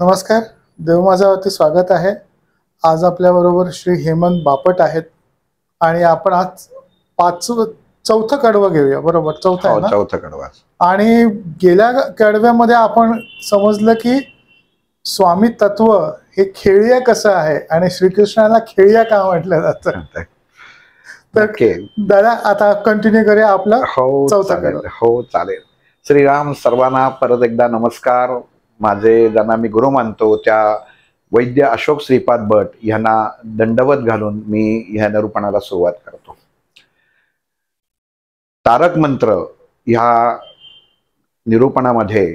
नमस्कार. देवमाझावरती स्वागत आहे. आज आपल्याबरोबर श्री हेमंत बापट आहेत आणि आपण आज चौथं कडवं घेऊया. बरोबर, चौथं आहे हो, ना? चौथा कडवा. आणि गेल्या कडव्यामध्ये आपण समजलं की स्वामी तत्व हे खेळिया कसं आहे आणि श्रीकृष्णाला खेळिया का म्हटलं जातं. तर नक्की. दादा आता कंटिन्यू करूया आपलं हो चौथं चालेल. कडवं. हो चालेल. श्रीराम. सर्वांना परत एकदा नमस्कार. माझे ज्यांना मी गुरु मानतो त्या वैद्य अशोक श्रीपाद भट यांना दंडवत घालून मी ह्या निरूपणाला सुरुवात करतो. तारक मंत्र ह्या निरूपणामध्ये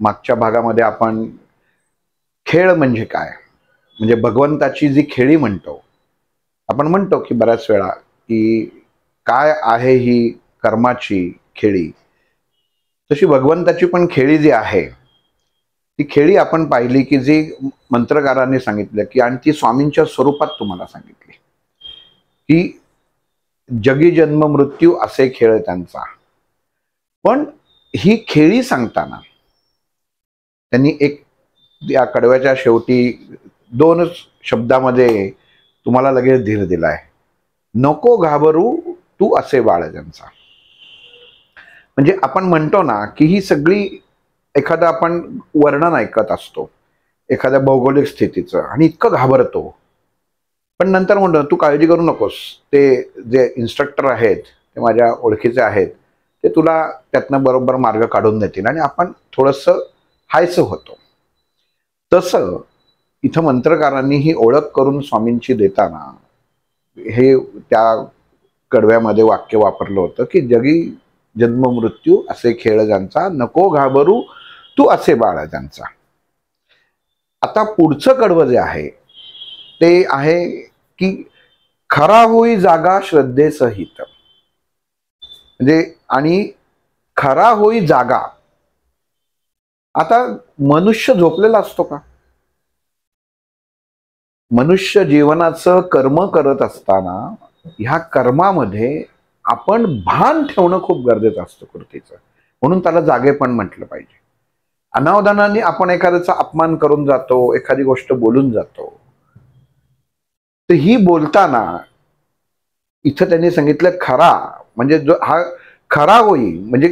मागच्या भागामध्ये आपण खेळ म्हणजे काय, म्हणजे भगवंताची जी खेळी म्हणतो, आपण म्हणतो की बऱ्याच वेळा की काय आहे ही कर्माची खेळी, तशी भगवंताची पण खेळी जी आहे ती खेळी आपण पाहिली की जी मंत्रकारांनी सांगितलं की, आणि ती स्वामींच्या स्वरूपात तुम्हाला सांगितली की जगी जन्म मृत्यू असे खेळ त्यांचा. पण ही खेळी सांगताना त्यांनी एक या कडव्याच्या शेवटी दोनच शब्दामध्ये तुम्हाला लगेच धीर दिलाय. नको घाबरू तू असे बाळ ज्यांचा. म्हणजे आपण म्हणतो ना की ही सगळी एखादं आपण वर्णन ऐकत असतो एखाद्या भौगोलिक स्थितीचं आणि इतकं घाबरतो, पण नंतर म्हणतो तू काळजी करू नकोस, ते जे इन्स्ट्रक्टर आहेत ते माझ्या ओळखीचे आहेत, ते तुला त्यातनं बरोबर मार्ग काढून देतील आणि आपण थोडंसं हायचं होतो. तसं इथं मंत्रकारांनी ही ओळख करून स्वामींची देताना हे त्या कडव्यामध्ये वाक्य वापरलं होतं की जगी जन्म मृत्यू असे खेळ ज्यांचा, नको घाबरू तू असे बाळ ज्यांचा. आता पुढचं कडवं जे आहे ते आहे की खरा होई जागा श्रद्धेसहित. म्हणजे आणि खरा होई जागा. आता मनुष्य झोपलेला असतो का? मनुष्य जीवनाचं कर्म करत असताना ह्या कर्मामध्ये आपण भान ठेवणं खूप गरजेचं असतं कृतीचं, म्हणून त्याला जागेपण म्हटलं पाहिजे. अनावधानाने आपण एखाद्याचा अपमान करून जातो, एखादी गोष्ट बोलून जातो, तर ही बोलताना इथं त्यांनी सांगितलं खरा, म्हणजे जो हा खरा होई, म्हणजे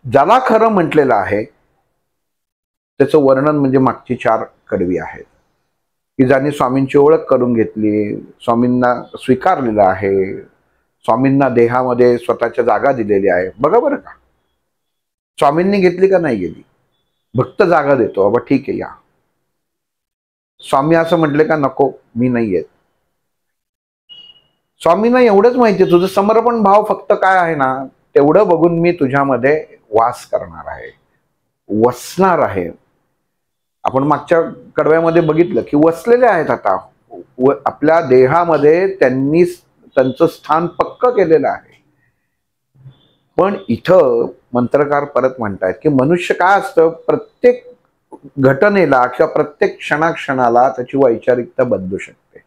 ज्याला खरं म्हटलेलं आहे त्याचं वर्णन म्हणजे मागची 4 कडवी आहेत की ज्यांनी स्वामींची ओळख करून घेतली, स्वामींना स्वीकारलेलं आहे, स्वामींना देहामध्ये स्वतःच्या जागा दिलेली आहे. बघा बरं का, स्वामींनी घेतली का नाही गेली? भक्त जागा देतो, बाबा ठीक आहे या. स्वामी असं म्हटले का नको मी नाही येत. स्वामींना एवढंच माहिती तुझं समर्पण भाव फक्त काय आहे ना, तेवढं बघून मी तुझ्यामध्ये वास करणार आहे, वसणार आहे. आपण मागच्या कडव्यामध्ये बघितलं की वसलेले आहेत आता आपल्या देहामध्ये, त्यांनी त्यांचं स्थान पक्क केलेलं आहे. पण इथं मंत्रकार परत म्हणतायत की मनुष्य काय असतं, प्रत्येक घटनेला किंवा प्रत्येक क्षणाक्षणाला त्याची वैचारिकता बदलू शकते.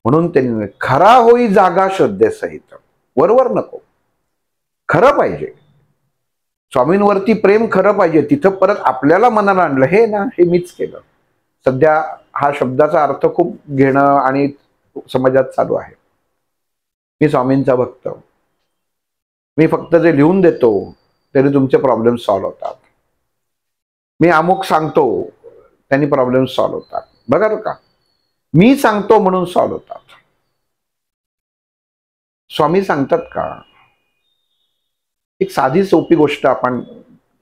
म्हणून त्यांनी खरा होई जागा श्रद्धेसहित. वरवर नको, खरं पाहिजे. स्वामींवरती प्रेम खरं पाहिजे. तिथं परत आपल्याला मनाला आणलं, हे ना हे मीच केलं. सध्या हा शब्दाचा अर्थ खूप घेणं आणि समाजात चालू आहे. मी स्वामींचा भक्त, मी फक्त जे लिहून देतो तरी तुमचे प्रॉब्लेम सॉल्व्ह होतात, मी अमुक सांगतो त्यांनी प्रॉब्लेम सॉल्व्ह होतात. बघा का, मी सांगतो म्हणून सॉल्व्ह होतात. स्वामी सांगतात का? एक साधी सोपी गोष्ट आपण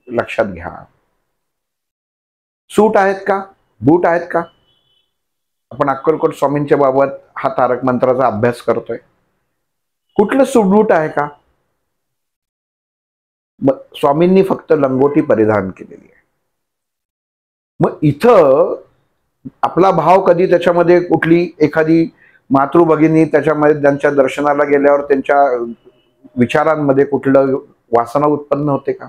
लक्षात घ्या. सूट आहेत का? बूट आहेत का? आपण अक्कलकोट स्वामींच्या बाबत हा तारक मंत्राचा अभ्यास करतोय. कुठलं सूट बूट आहे का? स्वामींनी फक्त लंगोटी परिधान केलेली आहे. मग इथं आपला भाव कधी त्याच्यामध्ये कुठली एखादी मातृभगिनी त्याच्यामध्ये त्यांच्या दर्शनाला गेल्यावर त्यांच्या विचारांमध्ये कुठलं वासना उत्पन्न होते का?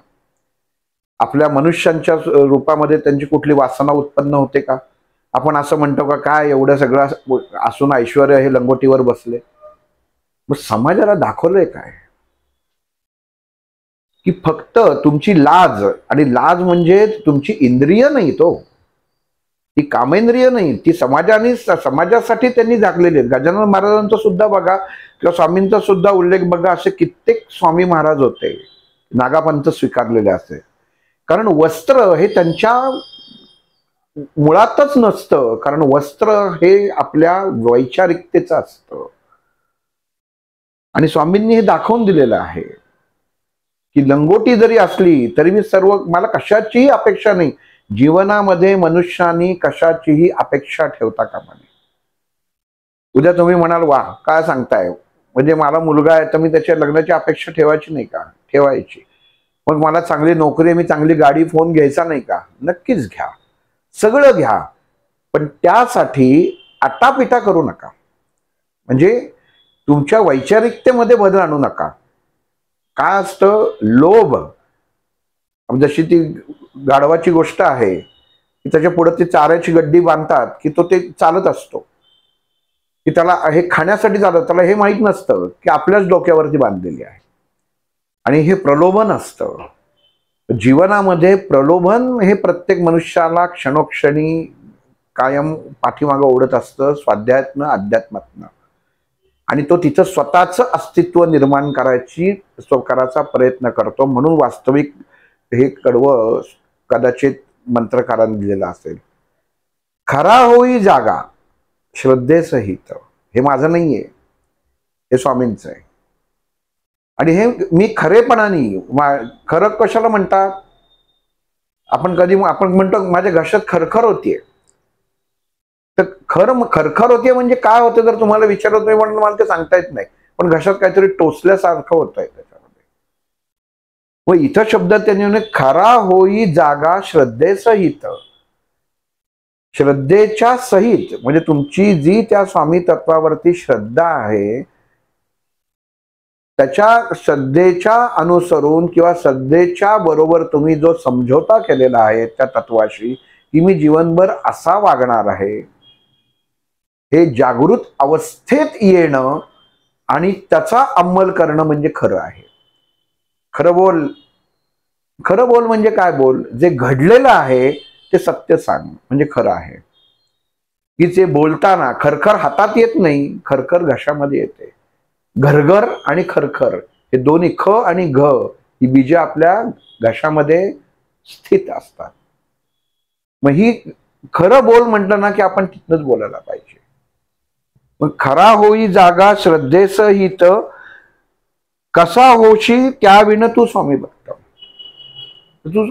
आपल्या मनुष्यांच्या रूपामध्ये त्यांची कुठली वासना उत्पन्न होते का? आपण असं म्हणतो का काय एवढं सगळं असून ऐश्वर्य हे लंगोटीवर बसले? मग समाजाला दाखवलंय काय की फक्त तुमची लाज, आणि लाज म्हणजे तुमची इंद्रिय नाही तो, ती कामेंद्रिय नाही, ती समाजासाठी त्यांनी जागलेली आहेत. गजानन महाराजांचा सुद्धा बघा किंवा स्वामींचा सुद्धा उल्लेख बघा, असे कित्येक स्वामी महाराज होते नागापंथ स्वीकारलेले असे. कारण वस्त्र हे त्यांच्या मुळातच नसतं, कारण वस्त्र हे आपल्या वैचारिकतेचं असतं. आणि स्वामींनी हे दाखवून दिलेलं आहे की लंगोटी जरी असली तरी मी मला कशाचीही अपेक्षा नाही. जीवनामध्ये मनुष्याने कशाचीही अपेक्षा ठेवता कामा नये. उद्या तुम्ही म्हणाल वा काय सांगताय, म्हणजे मला मुलगा आहे तर मी त्याच्या लग्नाची अपेक्षा ठेवायची नाही का? ठेवायची. मग मला चांगली नोकरी आहे, मी चांगली गाडी फोन घ्यायचा नाही का? नक्कीच घ्या, सगळं घ्या, पण त्यासाठी आटापिटा करू नका. म्हणजे तुमच्या वैचारिकतेमध्ये बदल आणू नका. काय असतं लोभ, जशी ती गाढवाची गोष्ट आहे की त्याच्या पुढे ती चाऱ्याची गड्डी बांधतात की तो ते चालत असतो, की त्याला हे खाण्यासाठी चालत, त्याला हे माहित नसतं की आपल्याच डोक्यावरती बांधलेली आहे. आणि हे प्रलोभन असतं. जीवनामध्ये प्रलोभन हे प्रत्येक मनुष्याला क्षणोक्षणी कायम पाठीमागं ओढत असतं, स्वाध्यायातनं अध्यात्मातनं. आणि तो तिथं स्वतःचं अस्तित्व निर्माण करायचा प्रयत्न करतो. म्हणून वास्तविक हे कडवं कदाचित मंत्रकारांनी दिलेलं असेल, खरा होई जागा श्रद्धेसहित. हे माझं नाहीये, हे स्वामींचं आहे. आणि हे मी खरेपणाने, खरं कशाला म्हणतात आपण, आपण म्हणतो माझ्या घशात खरखर होतीये. तर खरखर होतीये म्हणजे काय होतं जर तुम्हाला विचारत नाही म्हणून मला ते सांगता येत नाही, पण घशात काहीतरी टोचल्यासारखं होत आहे त्याच्यामध्ये. व इथं शब्द त्यांनी खरा होई जागा श्रद्धेसहित. श्रद्धेच्या सहित म्हणजे तुमची जी त्या स्वामी तत्वावरती श्रद्धा आहे त्याच्या श्रद्धेच्या अनुसरून किंवा श्रद्धेच्या बरोबर तुम्ही जो समझोता केलेला आहे त्या तत्वाशी की मी जीवनभर असा वागणार आहे, हे जागृत अवस्थेत येणं आणि त्याचा अंमल करणं म्हणजे खरं आहे. खरं बोल. खरं बोल म्हणजे काय बोल? जे घडलेलं आहे ते सत्य सांग म्हणजे खरं आहे. की जे बोलताना खरखर हातात येत नाही, खरखर घशामध्ये येते. घरघर आणि खरखर हे दोन्ही ख आणि घ ही बीजे आपल्या घशामध्ये स्थित असतात. मग ही खरं बोल म्हटलं ना की आपण तिथनच बोलायला पाहिजे. मग खरा होई जागा श्रद्धेसहित, कसा होशी त्याविण तू स्वामी भक्त. तू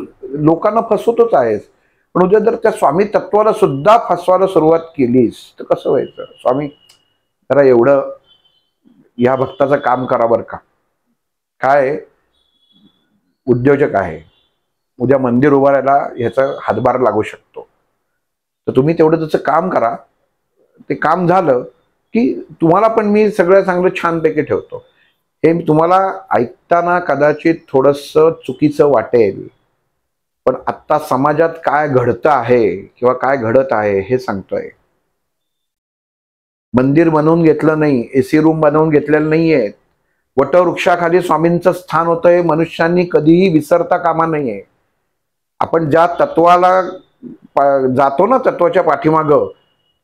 लोकांना फसवतोच आहेस, पण उद्या जर त्या स्वामी तत्वाला सुद्धा फसवायला सुरुवात केलीस तर कसं व्हायचं? स्वामी जरा एवढं या भक्ताचं काम करा बरं का. काय उद्योजक आहे, उद्या मंदिर उभारायला ह्याचा हातभार लागू शकतो, तर तुम्ही तेवढं त्याचं काम करा. ते काम झालं की तुम्हाला पण मी सगळं चांगलं छानपैकी ठेवतो. हे तुम्हाला ऐकताना कदाचित थोडंसं चुकीचं वाटेल, पण आत्ता समाजात काय घडतं आहे किंवा काय घडत आहे हे सांगतोय. मंदिर बनवून घेतलं नाही, एसी रूम बनवून घेतलेलं नाहीये. वटवृक्षाखाली स्वामींचं स्थान होतंय, मनुष्यांनी कधीही विसरता कामा नाहीये. आपण ज्या तत्वाला जातो ना, तत्वाच्या पाठीमागं,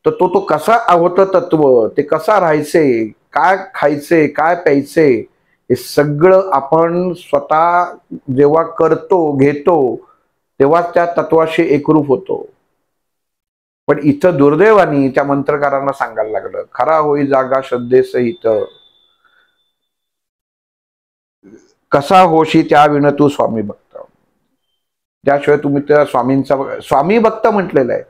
तर तो कसा होतं तत्व, ते कसा राहायचे, काय खायचे, काय प्यायचे, हे सगळं आपण स्वतः जेव्हा करतो घेतो तेव्हा त्या तत्वाशी एकरूप होतो. पण इथं दुर्दैवानी त्या मंत्रकारांना सांगायला लागलं, खरा होई जागा श्रद्धेसहित, कसा होशी त्याविण तू स्वामी भक्त. त्याशिवाय तुम्ही त्या स्वामींचा स्वामी भक्त म्हटलेलं आहे.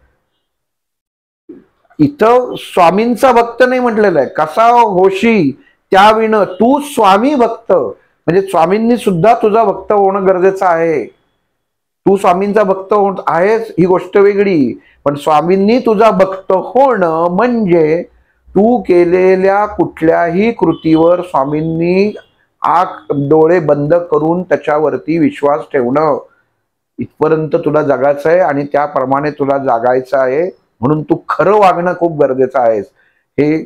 इथं स्वामींचा भक्त नाही म्हटलेलं आहे, कसा होशी त्याविण तू स्वामी भक्त. म्हणजे स्वामींनी सुद्धा तुझा भक्त होणं गरजेचं आहे. तू स्वामींचा भक्त आहेस ही गोष्ट वेगळी, पण स्वामींनी तुझा भक्त होणं म्हणजे तू केलेल्या कुठल्याही कृतीवर स्वामींनी डोळे बंद करून त्याच्यावरती विश्वास ठेवणं. इथपर्यंत तुला जगायचं आहे आणि त्याप्रमाणे तुला जागायचं आहे. म्हणून तू खरं वागणं खूप गरजेचं आहे. हे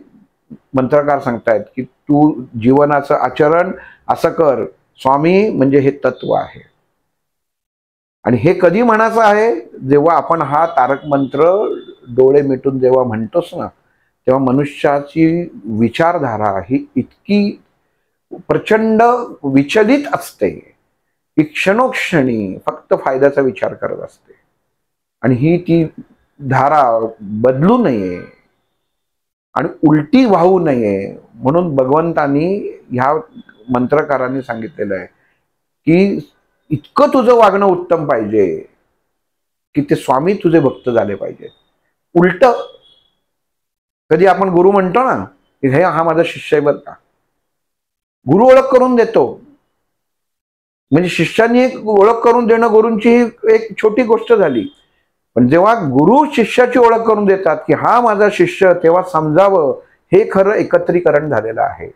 मंत्रकार सांगतायत की तू जीवनाचं आचरण असं कर. स्वामी म्हणजे हे तत्व आहे. आणि हे कधी म्हणायचं आहे? जेव्हा आपण हा तारक मंत्र डोळे मिटून जेव्हा म्हणतोस ना, तेव्हा मनुष्याची विचारधारा ही इतकी प्रचंड विचलित असते की क्षणोक्षणी फक्त फायद्याचा विचार करत असते. आणि ही ती धारा बदलू नये आणि उलटी वाहू नये म्हणून भगवंतांनी ह्या मंत्रकारांनी सांगितलेलं आहे की इतकं तुझं वागणं उत्तम पाहिजे की ते स्वामी तुझे भक्त झाले पाहिजे. उलट कधी आपण गुरु म्हणतो ना की हे हा माझा शिष्य आहे बरं का, गुरु ओळख करून देतो. म्हणजे शिष्याने एक ओळख करून देणं गुरूंची एक छोटी गोष्ट झाली. पण जेव्हा गुरु शिष्याची ओळख करून देतात की हा माझा शिष्य, तेव्हा समजावं हे खरं एकत्रीकरण झालेलं आहे.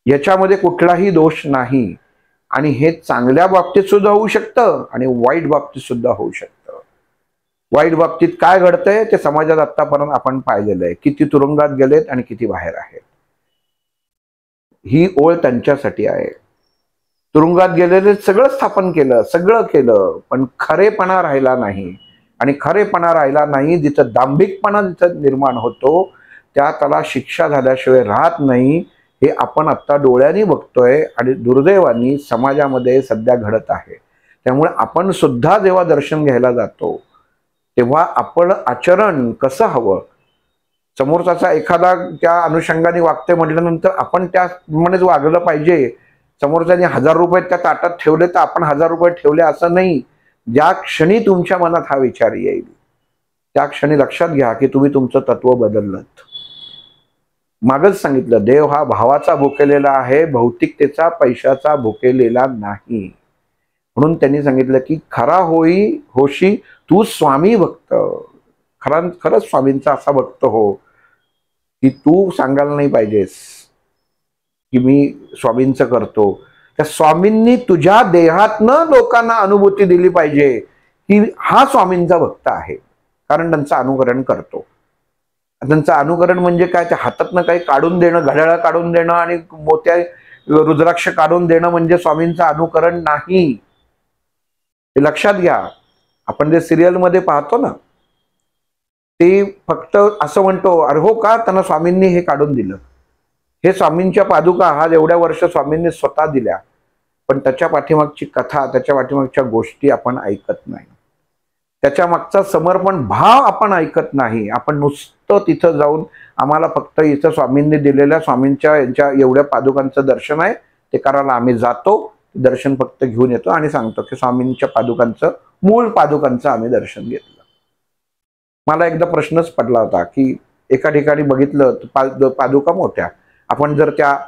याच्यामध्ये कुठलाही दोष नाही. आणि हे चांगल्या बाबतीत सुद्धा होऊ शकतं आणि वाईट बाबतीत सुद्धा होऊ शकतं. वाईट बाबतीत काय घडतंय ते समाजात आतापर्यंत आपण पाहिलेलं आहे. किती तुरुंगात गेलेत आणि किती बाहेर आहेत. ही ओळ त्यांच्यासाठी आहे. तुरुंगात गेलेले सगळं स्थापन केलं, सगळं केलं, पण खरेपणा राहिला नाही. आणि खरेपणा राहिला नाही, जिथं दांभिकपणा जिथं निर्माण होतो त्याला शिक्षा झाल्याशिवाय राहत नाही. हे आपण आत्ता डोळ्यांनी बघतोय आणि दुर्दैवानी समाजामध्ये सध्या घडत आहे. त्यामुळे आपण सुद्धा जेव्हा दर्शन घ्यायला जातो तेव्हा आपण आचरण कसं हवं, समोरचा एखादा त्या अनुषंगाने वागते म्हटल्यानंतर आपण त्याप्रमाणेच वागलं पाहिजे. समोरच्याने 1000 रुपये त्या ताटात ठेवले तर आपण 1000 रुपये ठेवले असं नाही. ज्या क्षणी तुमच्या मनात हा विचार येईल त्या क्षणी लक्षात घ्या की तुम्ही तुमचं तत्व बदललं. मागच सांगितलं, देव हा भावाचा भुकेलेला आहे, भौतिकतेचा पैशाचा भुकेलेला नाही. म्हणून त्यांनी सांगितलं की खरा होशी तू स्वामी भक्त. खरंच स्वामींचा असा भक्त हो की तू सांगायला नाही पाहिजेस की मी स्वामींचं करतो. त्या स्वामींनी तुझ्या देहातनं लोकांना अनुभूती दिली पाहिजे की हा स्वामींचा भक्त आहे, कारण त्यांचं अनुकरण करतो. त्यांचं अनुकरण म्हणजे काय, त्या हातातनं काही काढून देणं, घड्याळ काढून देणं आणि मोत्या रुद्राक्ष काढून देणं म्हणजे स्वामींचं अनुकरण नाही. हे लक्षात घ्या. आपण जे सिरियल मध्ये पाहतो ना ते फक्त असं म्हणतो, अरे हो का, त्यांना स्वामींनी हे काढून दिलं. हे स्वामींच्या पादुका हा एवढ्या वर्ष स्वामींनी स्वतः दिल्या, पण त्याच्या पाठीमागची कथा, त्याच्या पाठीमागच्या गोष्टी आपण ऐकत नाही. त्याच्या मागचा समर्पण भाव आपण ऐकत नाही. आपण नुसतं तिथं जाऊन आम्हाला फक्त इथं स्वामींनी दिलेल्या स्वामींच्या यांच्या एवढ्या पादुकांचं दर्शन आहे ते करायला आम्ही जातो, दर्शन फक्त घेऊन येतो आणि सांगतो की स्वामींच्या पादुकांचं, मूळ पादुकांचं आम्ही दर्शन घेतलं. मला एकदा प्रश्नच पडला होता की एका ठिकाणी बघितलं पादुका मोठ्या, आपण जर त्या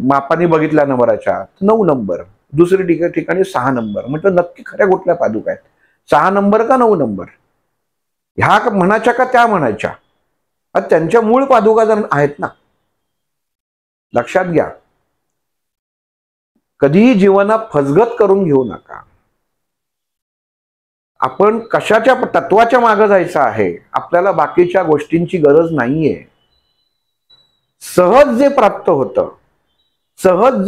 मापाने बघितल्या नंबराच्या 9 नंबर, दुसरी ठिकाणी 6 नंबर. म्हटलं नक्की खऱ्या कुठल्या पादुका आहेत, 6 नंबर का 9 नंबर, ह्या म्हणायच्या का त्या म्हणायच्या? त्यांच्या मूळ पादुका जर आहेत ना. लक्षात घ्या, कधीही जीवनात फसगत करून घेऊ नका. आपण कशाच्या तत्वाच्या मागे जायचं आहे, आपल्याला बाकीच्या गोष्टींची गरज नाहीये. सहज जे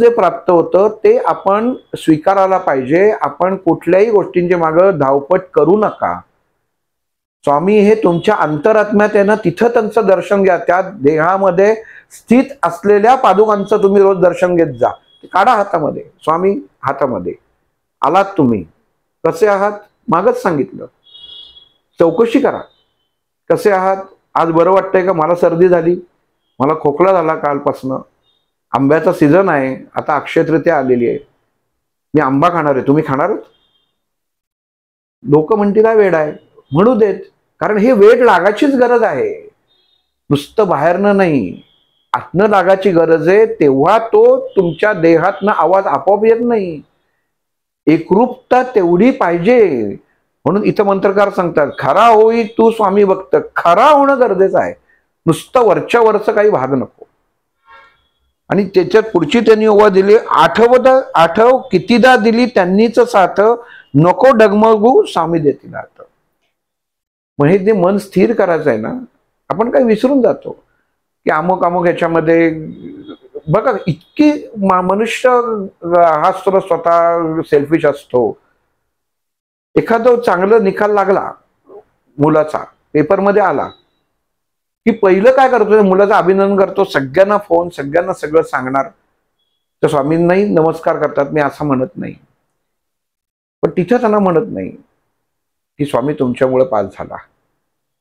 प्राप्त होतं ते आपण स्वीकारायला पाहिजे. आपण कुठल्याही गोष्टींच्या मागे धावपट करू नका. स्वामी हे तुमच्या अंतरात्म्यात आहे ना, तिथं त्यांचं दर्शन घ्या. त्या देहामध्ये स्थित असलेल्या पादुकांचं तुम्ही रोज दर्शन घेत जा. काढा हातामध्ये, स्वामी हातामध्ये. आलात तुम्ही, कसे आहात मागच सांगितलं, चौकशी करा. कसे आहात, आज बरं वाटतंय का, मला सर्दी झाली, मला खोकला झाला कालपासनं, आंब्याचा सीझन आहे, आता अक्षय तृतीया आलेली आहे, मी आंबा खाणार आहे, तुम्ही खाणार? लोक म्हणतील हा वेड आहे. म्हणू देत, कारण हे वेड लागाचीच गरज आहे. नुसतं बाहेरनं नाही, आतनं लागाची गरज आहे. तेव्हा तो तुमच्या देहातनं आवाज आपोआप येत नाही. एकरूपता तेवढी पाहिजे. म्हणून इथं मंत्रकार सांगतात, खरा होई तू स्वामी भक्त. खरा होणं गरजेचं आहे, नुसतं वरच्या वरचं काही भाग नको. आणि त्याच्यात पुढची त्यांनी ओवा दिली, आठव कितीदा दिली त्यांनीच साथ, नको डगमगू स्वामी देतील हात. म्हणजे ते मन स्थिर करायचं आहे ना. आपण काही विसरून जातो की अमुक ह्याच्यामध्ये बघा, इतकी मनुष्य हा स्वतः सेल्फिश असतो. एखादं चांगलं निकाल लागला मुलाचा पेपरमध्ये आला की पहिलं काय करतो, मुलाचं अभिनंदन करतो, सगळ्यांना फोन, सगळ्यांना सगळं सांगणार. तर स्वामींनाही नमस्कार करतात, मी असं म्हणत नाही, पण तिथे त्यांना म्हणत नाही की स्वामी तुमच्यामुळे पास झाला.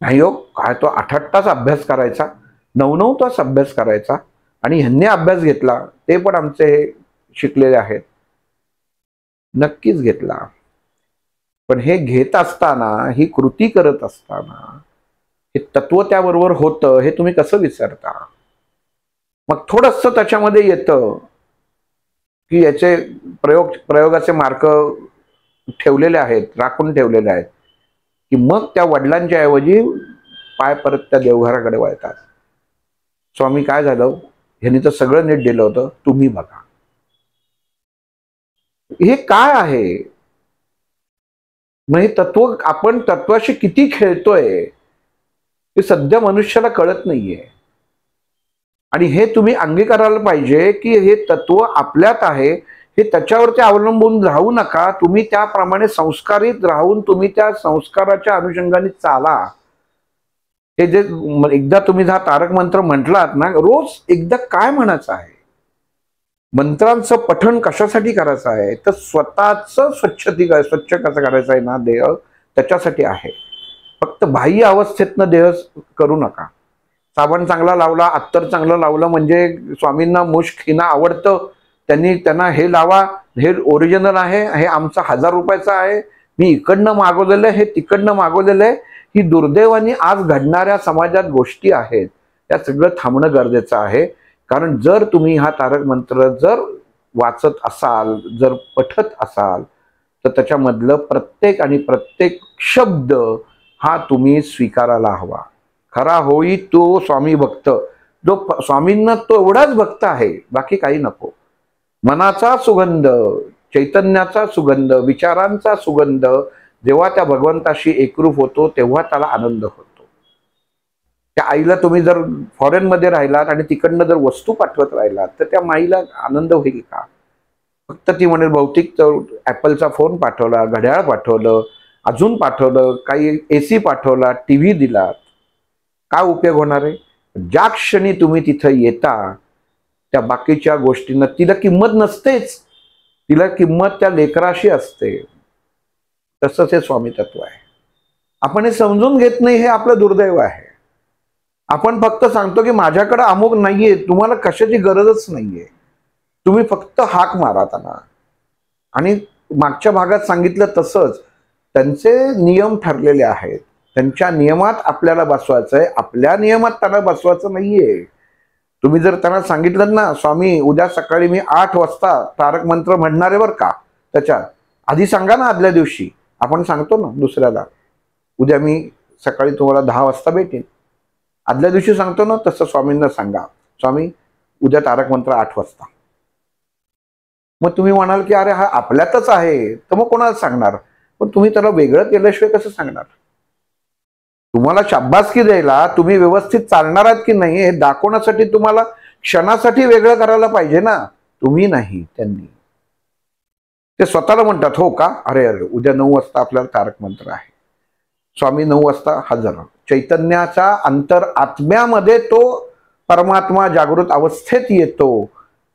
नाही हो, काय तो 8-8 तास अभ्यास करायचा, 9-9 तास अभ्यास करायचा, आणि ह्यांनी अभ्यास घेतला, ते पण आमचे शिकलेले आहेत. नक्कीच घेतला, पण हे घेत असताना, ही कृती करत असताना हे तत्व त्याबरोबर होतं हे तुम्ही कसं विसरता? मग थोडंसं त्याच्यामध्ये येतं की याचे प्रयोगाचे मार्क ठेवलेले आहेत, राखून ठेवलेले आहेत, की मग त्या वडिलांच्या ऐवजी पाय परत त्या देवघराकडे वळतात. स्वामी काय झालं, ह्यांनी तर सगळं नीट दिलं होतं, तुम्ही बघा. हे काय आहे? मग हे तत्व, आपण तत्वाशी किती खेळतोय हे सध्या मनुष्याला कळत नाहीये. आणि हे तुम्ही अंगीकारायला पाहिजे की हे तत्व आपल्यात आहे, हे त्याच्यावरती अवलंबून राहू नका. तुम्ही त्याप्रमाणे संस्कारित राहून तुम्ही त्या संस्काराच्या अनुषंगाने चाला. हे जे एकदा तुम्ही हा तारक मंत्र म्हटलात ना, रोज एकदा काय म्हणायचं आहे? मंत्रांचं पठण कशासाठी करायचं आहे? तर स्वतःच स्वच्छ कसं करायचं आहे ना देह, त्याच्यासाठी आहे. फक्त बाह्य अवस्थेतनं देह करू नका. साबण चांगला लावला, अत्तर चांगलं लावलं म्हणजे स्वामींना मुश्क हिना आवडतं, त्यांना हे लावा, हे ओरिजिनल आहे, हे आमचा 1000 रुपयाचं आहे, मी इकडनं मागवलेलं आहे, हे तिकडनं मागवलेलं आहे. ही दुर्दैवाने आज घडणाऱ्या समाजात गोष्टी आहेत. त्या सगळं थांबणं गरजेचं आहे. कारण जर तुम्ही हा तारक मंत्र जर वाचत असाल, जर पठत असाल, तर त्याच्यामधलं प्रत्येक शब्द हा तुम्ही स्वीकारायला हवा. खरा होई तो स्वामी भक्त, जो स्वामींना तो एवढाच भक्त आहे, बाकी काही नको. मनाचा सुगंध, चैतन्याचा सुगंध, विचारांचा सुगंध जेव्हा त्या भगवंताशी एकरूप होतो तेव्हा त्याला आनंद होतो. त्या आईला तुम्ही जर फॉरेन मध्ये राहिलात आणि तिकडनं जर वस्तू पाठवत राहिलात तर त्या माईला आनंद होईल का? फक्त ती म्हणेल भौतिक, ऍपलचा फोन पाठवला, घड्याळ पाठवलं, अजून पाठवलं, काही AC पाठवला, TV दिला, काय उपयोग होणार आहे? ज्या क्षणी तुम्ही तिथं येता त्या बाकीच्या गोष्टींना तिला किंमत नसतेच, तिला किंमत त्या लेकराशी असते. तसंच हे स्वामी तत्व आहे. आपण हे समजून घेत नाही, हे आपलं दुर्दैव आहे. आपण फक्त सांगतो की माझ्याकडे अमुक नाहीये, तुम्हाला कशाची गरजच नाहीये, तुम्ही फक्त हाक मारा त्यांना. आणि मागच्या भागात सांगितलं तसंच त्यांचे नियम ठरलेले आहेत, त्यांच्या नियमात आपल्याला बसवायचं आहे, आपल्या नियमात त्यांना बसवायचं नाहीये. तुम्ही जर त्यांना सांगितलं ना, स्वामी उद्या सकाळी मी 8 वाजता तारक मंत्र म्हणणार आहे बरं का, त्याच्यात आधी सांगा ना, आदल्या दिवशी आपण सांगतो ना दुसऱ्याला, उद्या मी सकाळी तुम्हाला 10 वाजता भेटेन, आदल्या दिवशी सांगतो ना, तसं स्वामींना सांगा, स्वामी उद्या तारक मंत्र 8 वाजता. मग तुम्ही म्हणाल की अरे हा आपल्यातच आहे, तर मग कोणाला सांगणार? पण तुम्ही त्याला वेगळं केल्याशिवाय कसं सांगणार? तुम्हाला शाबासकी द्यायला, तुम्ही व्यवस्थित चालणार आहात की नाही हे दाखवण्यासाठी तुम्हाला क्षणासाठी वेगळं करायला पाहिजे ना, तुम्ही नाही, त्यांनी. ते स्वतःला म्हणतात, हो का, अरे अरे उद्या 9 वाजता आपल्याला तारक मंत्र आहे, स्वामी 9 वाजता हजर. चैतन्याच्या अंतर आत्म्यामध्ये तो परमात्मा जागृत अवस्थेत येतो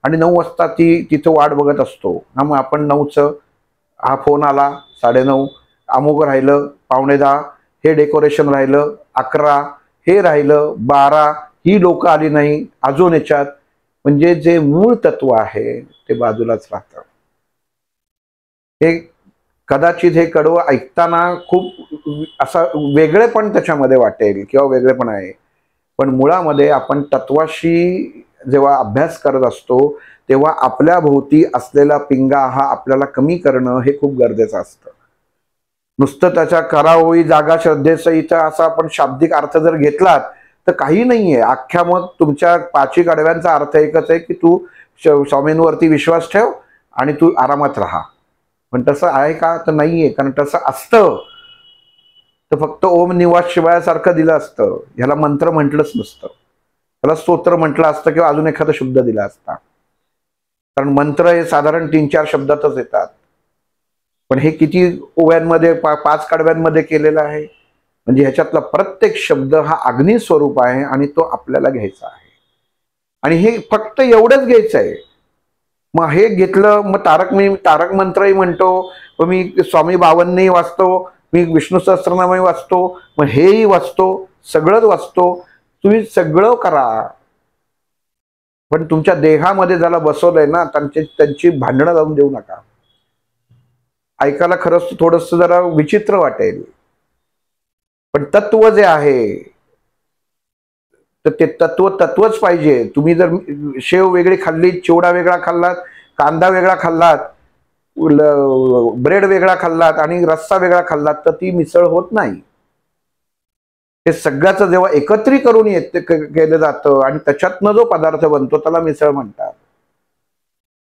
आणि 9 वाजता तिथं वाट बघत असतो. हा मग आपण 9चं हा फोन आला, 9:30 अमुक राहिलं, 9:45 हे डेकोरेशन राहिलं, 11 हे राहिलं, 12 ही लोक आली नाही, अजून याच्यात, म्हणजे जे मूळ तत्व आहे ते बाजूलाच राहतं. हे कदाचित हे कडवं ऐकताना खूप असा वेगळेपण त्याच्यामध्ये वाटेल किंवा वेगळेपण आहे, पण मुळामध्ये आपण तत्वाशी जेव्हा अभ्यास करत असतो तेव्हा आपल्या भोवती असलेला पिंगा हा आपल्याला कमी करणं हे खूप गरजेचं असतं. नुसतं त्याच्या करा होई जागा श्रद्धेसहित असा आपण शाब्दिक अर्थ जर घेतलात तर काही नाहीये. अख्ख्या मग तुमच्या 5 कडव्यांचा अर्थ एकच आहे की तू स्वामींवरती विश्वास ठेव आणि तू आरामात राहा. पण तसं आहे का? तर नाहीये. कारण तसं असतं तर फक्त ओम निवास शिवायासारखं दिलं असतं, ह्याला मंत्र म्हटलंच नसतं, त्याला स्तोत्र म्हटलं असतं किंवा अजून एखादा शब्द दिला असता. कारण मंत्र हे साधारण 3-4 शब्दातच येतात, पण हे किती ओव्यांमध्ये 5 कडव्यांमध्ये केलेलं आहे. म्हणजे ह्याच्यातला प्रत्येक शब्द हा अग्नी स्वरूप आहे आणि तो आपल्याला घ्यायचा आहे. आणि हे फक्त एवढंच घ्यायचं आहे. मग हे घेतलं, मग मी तारक मंत्रही म्हणतो, मग मी स्वामी बावन्नही वाचतो, मी विष्णू सहस्त्रनामही वाचतो, मग हेही वाचतो, सगळंच वाचतो. तुम्ही सगळं करा, पण तुमच्या देहामध्ये ज्याला बसवलंय ना त्यांची भांडणं लावून देऊ नका. ऐकायला खरंच थोडस जरा विचित्र वाटेल, पण तत्व जे आहे तर ते तत्वच पाहिजे. तुम्ही जर शेव वेगळी खाल्ली, चिवडा वेगळा खाल्लात, कांदा वेगळा खाल्लात, ब्रेड वेगळा खाल्लात आणि रस्सा वेगळा खाल्लात तर ती मिसळ होत नाही. हे सगळ्याचं जेव्हा एकत्रित करून केलं जातं आणि त्याच्यातनं जो पदार्थ बनतो त्याला मिसळ म्हणतात.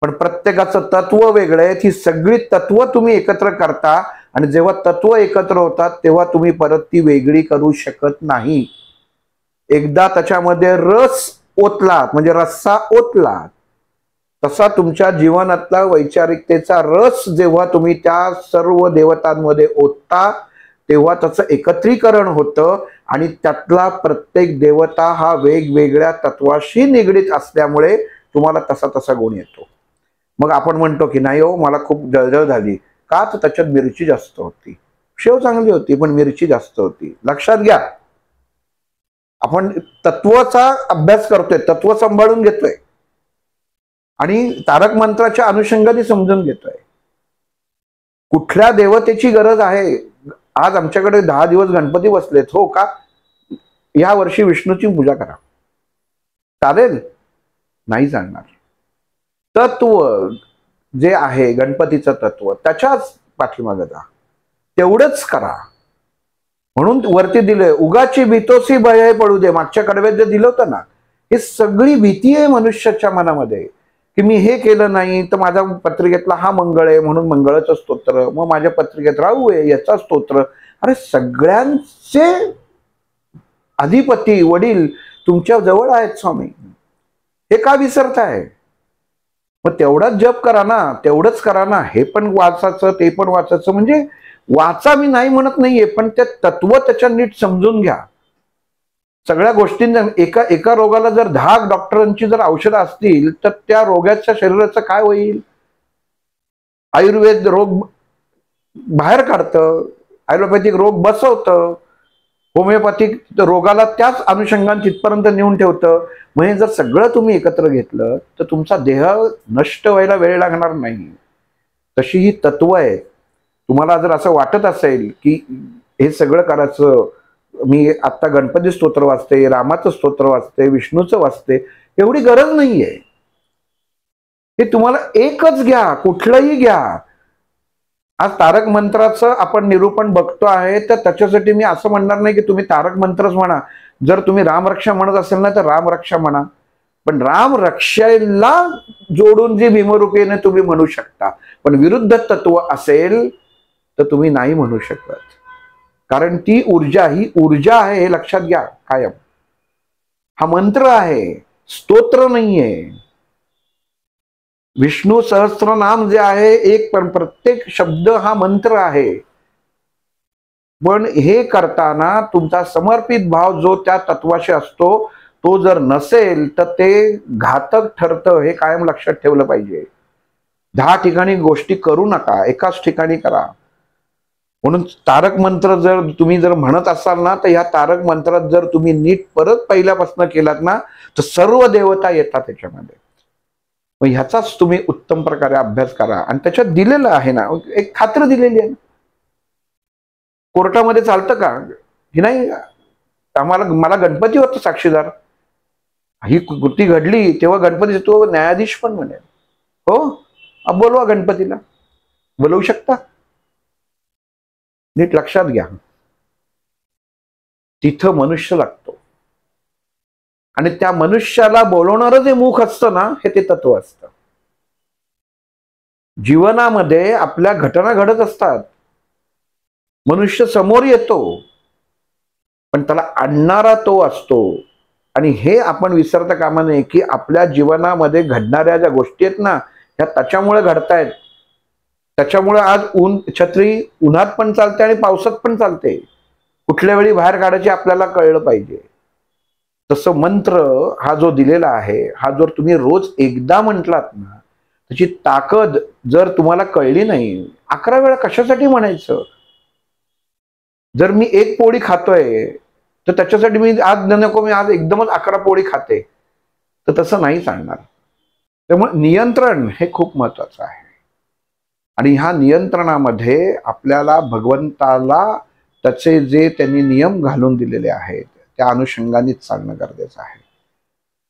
पण प्रत्येकाचं तत्व वेगळं आहे. ती सगळी तत्व तुम्ही एकत्र करता आणि जेव्हा तत्व एकत्र होतात तेव्हा तुम्ही परत ती वेगळी करू शकत नाही. एकदा त्याच्यामध्ये रस ओतलात म्हणजे रस्सा ओतलात, तसा तुमच्या जीवनातला वैचारिकतेचा रस जेव्हा तुम्ही त्या सर्व देवतांमध्ये ओतता तेव्हा त्याचं एकत्रीकरण होतं आणि त्यातला प्रत्येक देवता हा वेगवेगळ्या तत्वाशी निगडीत असल्यामुळे तुम्हाला तसा तसा गुण येतो. मग आपण म्हणतो की नाही हो, मला खूप जळजळ झाली, का तर त्याच्यात मिरची जास्त होती. शेव चांगली होती पण मिरची जास्त होती. लक्षात घ्या, आपण तत्वाचा अभ्यास करतोय, तत्व सांभाळून घेतोय आणि तारक मंत्राच्या अनुषंगाने समजून घेतोय. कुठल्या देवतेची गरज आहे? आज आमच्याकडे 10 दिवस गणपती बसलेत, हो का? या वर्षी विष्णूची पूजा करा, चालेल? नाही चालणार. तत्व जे आहे गणपतीचं तत्व त्याच्याच पाठीमागे जा, तेवढंच करा. म्हणून वरती दिलंय, उगाची भीतोसी भय पडू दे. मागच्या कडव्यात जे दिलं होतं ना, हे सगळी भीती आहे मनुष्याच्या मनामध्ये की मी हे केलं नाही तर माझ्या पत्रिकेतला हा मंगळ आहे म्हणून मंगळाचं स्तोत्र, मग माझ्या पत्रिकेत राहू आहे याचा स्तोत्र. अरे सगळ्यांचे अधिपती वडील तुमच्या जवळ आहेत स्वामी, हे का विसरताय? मग तेवढाच जप करा ना, तेवढंच करा ना. हे पण वाचायचं ते पण वाचायचं, म्हणजे वाचा मी नाही म्हणत नाहीये, पण ते तत्व त्याच्या नीट समजून घ्या. सगळ्या गोष्टींना एका रोगाला जर 10 डॉक्टरांची जर औषधं असतील तर त्या रोगाच्या शरीराचं काय होईल? आयुर्वेद रोग बाहेर काढतं, ॲलोपॅथिक रोग बसवतं, होमिओपॅथिक रोगाला त्याच अनुषंगाने तिथपर्यंत नेऊन ठेवतं. म्हणजे जर सगळं तुम्ही एकत्र घेतलं तर तुमचा देह नष्ट व्हायला वेळ लागणार नाही. तशी ही तत्व आहे. तुम्हाला जर असं वाटत असेल की हे सगळं करायचं, मी आता गणपती स्तोत्र वाचते, रामाचं स्तोत्र वाचते, विष्णूचं वाचते, एवढी गरज नाहीये. हे तुम्हाला एकच घ्या, कुठलंही घ्या. आज तारक मंत्राचं आपण निरूपण बघतो आहे तर त्याच्यासाठी मी असं म्हणणार नाही की तुम्ही तारक मंत्रच म्हणा. जर तुम्ही रामरक्षा म्हणत असेल ना तर रामरक्षा म्हणा, पण रामरक्षेला जोडून जी भीमरूपेने तुम्ही म्हणू शकता. पण विरुद्ध तत्व असेल तर तुम्ही नाही म्हणू शकत, कारण ती ऊर्जा ही ऊर्जा आहे, हे लक्षात घ्या कायम. हा मंत्र आहे, स्तोत्र नाहीये. विष्णू सहस्त्रनाम जे आहे एक, पण प्रत्येक शब्द हा मंत्र आहे. पण हे करताना तुमचा समर्पित भाव जो त्या तत्वाशी असतो तो जर नसेल तर ते घातक ठरतं, हे कायम लक्षात ठेवलं पाहिजे. 10 ठिकाणी गोष्टी करू नका, एकाच ठिकाणी करा. म्हणून तारक मंत्र जर तुम्ही जर म्हणत असाल ना तर या तारक मंत्रात जर तुम्ही नीट परत पहिल्यापासून केलात ना तर सर्व देवता येतात त्याच्यामध्ये. मग ह्याचाच तुम्ही उत्तम प्रकारे अभ्यास करा. आणि त्याच्यात दिलेलं आहे ना, एक खात्री दिलेली आहे. कोर्टामध्ये चालतं का की नाही, मला गणपती होता साक्षीदार, ही कृती घडली तेव्हा गणपती तो न्यायाधीश पण म्हणेल हो बोलवा गणपतीला, बोलवू शकता. नीट लक्षात घ्या, तिथं मनुष्य लागतो आणि त्या मनुष्याला बोलवणारं जे मुख असतं ना हे ते तत्व असतं. जीवनामध्ये आपल्या घटना घडत असतात, मनुष्य समोर येतो, पण त्याला आणणारा तो असतो. आणि हे आपण विसरता कामा नये की आपल्या जीवनामध्ये घडणाऱ्या ज्या गोष्टी आहेत ना ह्या त्याच्यामुळे घडतायत. त्याच्यामुळे आज छत्री उन्हात पण चालते आणि पावसात पण चालते. कुठल्या वेळी बाहेर काढायचे आपल्याला कळलं पाहिजे. तसं मंत्र हा जो दिलेला आहे, हा जर तुम्ही रोज एकदा म्हटलात ना, त्याची ताकद जर तुम्हाला कळली नाही, 11 वेळा कशासाठी म्हणायचं? जर मी एक पोळी खातोय तर त्याच्यासाठी मी आज नको मी आज एकदमच 11 पोळी खाते, तर तसं नाही चालणार. त्यामुळे नियंत्रण हे खूप महत्वाचं आहे. आणि ह्या नियंत्रणामध्ये आपल्याला भगवंताला त्याचे जे त्यांनी नियम घालून दिलेले आहेत त्या अनुषंगानेच चालणं गरजेचं आहे.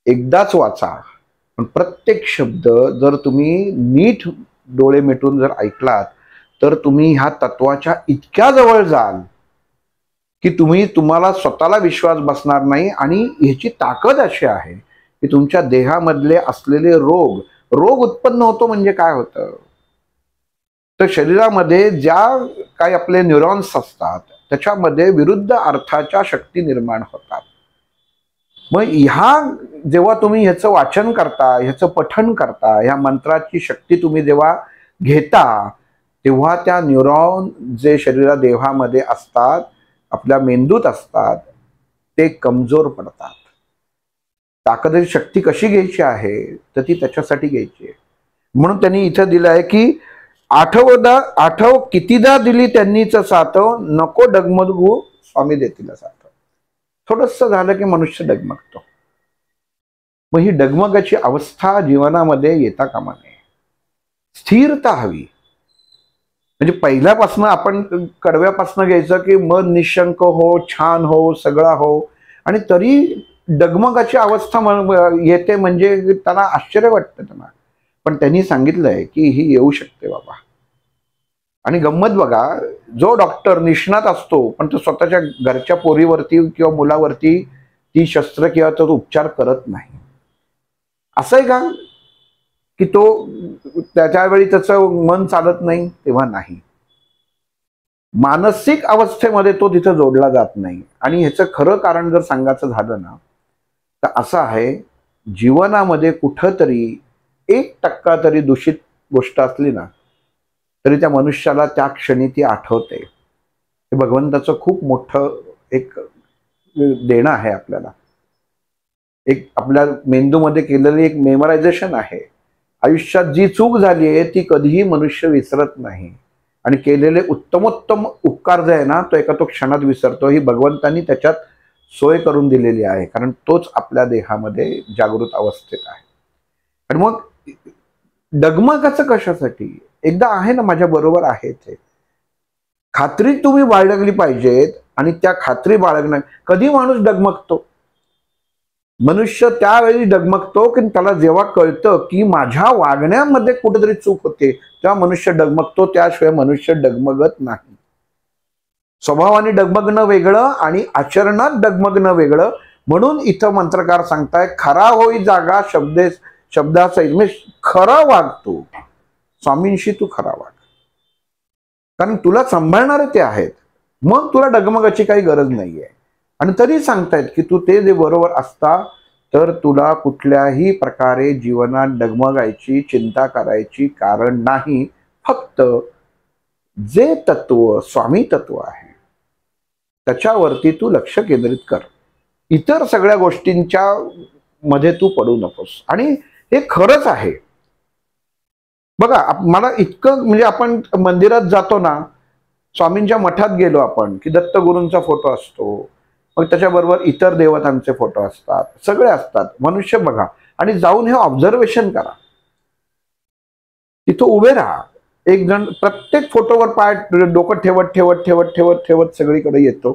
एकदाच वाचा, पण प्रत्येक शब्द जर तुम्ही नीट डोळे मिटून जर ऐकलात तर तुम्ही ह्या तत्वाच्या इतक्या जवळ जाल की तुम्हाला स्वतःला विश्वास बसणार नाही. आणि ह्याची ताकद अशी आहे की तुमच्या देहामधले असलेले रोग उत्पन्न होतो. म्हणजे काय होतं तर शरीरामध्ये ज्या काही आपले न्यूरॉन्स असतात त्याच्यामध्ये विरुद्ध अर्थाच्या शक्ती निर्माण होतात. मग जेव्हा तुम्ही ह्याचं वाचन करता, ह्याचं पठण करता, ह्या मंत्राची शक्ती तुम्ही जेव्हा घेता, तेव्हा त्या न्यूरॉन जे देहामध्ये असतात, आपल्या मेंदूत असतात, ते कमजोर पडतात. ताकदीची शक्ती कशी घ्यायची आहे तर ती त्याच्यासाठी घ्यायची आहे. म्हणून त्यांनी इथं दिलं आहे की आठव कितीदा दिली त्यांनीच साथ, नको डगमगू स्वामी देतील साथ. थोडस झालं की मनुष्य डगमगतो. मग ही डगमगाची अवस्था जीवनामध्ये येता कामा नये. स्थिरता हवी. म्हणजे पहिल्यापासून आपण कडव्यापासून घ्यायचं की मन निशंक हो, छान हो, सगळा हो, आणि तरी डगमगाची अवस्था येते म्हणजे त्यांना आश्चर्य वाटतं त्यांना. पण त्यांनी सांगितलंय की ही येऊ शकते बाबा. आणि गंमत बघा, जो डॉक्टर निष्णात असतो पण तो स्वतःच्या घरच्या पोरीवरती किंवा मुलावरती ती शस्त्र किंवा तो उपचार करत नाही. असं आहे का की तो त्यावेळी त्याचं मन चालत नाही? तेव्हा नाही. मानसिक अवस्थेमध्ये तो तिथं जोडला जात नाही. आणि ह्याचं खरं कारण जर सांगायचं झालं ना तर असं आहे, जीवनामध्ये कुठंतरी 1% तरी दूषित गोष्ट असली ना तरी त्या मनुष्याला त्या क्षणी ती आठवते. हे भगवंताचं खूप मोठं एक देणं आहे आपल्याला. एक आपल्या मेंदूमध्ये केलेली एक मेमरायझेशन आहे. आयुष्यात जी चूक झाली आहे ती कधीही मनुष्य विसरत नाही. आणि केलेले उत्तमोत्तम उपकार जे आहे ना तो एका तो क्षणात विसरतो. ही भगवंतांनी त्याच्यात सोय करून दिलेली आहे, कारण तोच आपल्या देहामध्ये जागृत अवस्थेत आहे. आणि मग डगमगाचं कशासाठी? एकदा आहे ना माझ्या बरोबर आहे ते खात्री तुम्ही बाळगली पाहिजेत. आणि त्या खात्री बाळगण्या कधी माणूस डगमगतो? मनुष्य त्यावेळी डगमगतो की त्याला जेव्हा कळतं की माझ्या वागण्यामध्ये कुठेतरी चूक होते तेव्हा मनुष्य डगमगतो. त्याशिवाय मनुष्य डगमगत नाही. स्वभावाने डगमगणं वेगळं आणि आचरणात डगमगणं वेगळं. म्हणून इथं मंत्रकार सांगताय खरा होई जागा शब्दासहित. म्हणजे खरा वागतो स्वामींशी, तू खरा वाग, कारण तुला सांभाळणारे ते आहेत. मग तुला डगमगाची काही गरज नाहीये. आणि तरी सांगतायत की तू ते जे बरोबर असता तर तुला कुठल्याही प्रकारे जीवनात डगमगायची चिंता करायची कारण नाही. फक्त जे तत्व स्वामी तत्व आहे त्याच्यावरती तू लक्ष केंद्रित कर. इतर सगळ्या गोष्टींच्या मध्ये तू पडू नकोस. आणि हे खरंच आहे. बघा, मला इतकं म्हणजे आपण मंदिरात जातो ना, स्वामींच्या मठात गेलो आपण की दत्तगुरूंचा फोटो असतो, मग त्याच्याबरोबर इतर देवतांचे फोटो असतात, सगळे असतात. मनुष्य बघा आणि जाऊन हे ऑब्झर्वेशन करा. तिथं उभे राहा. एक जण प्रत्येक फोटोवर पाय डोकं ठेवत ठेवत ठेवत ठेवत ठेवत सगळीकडे येतो.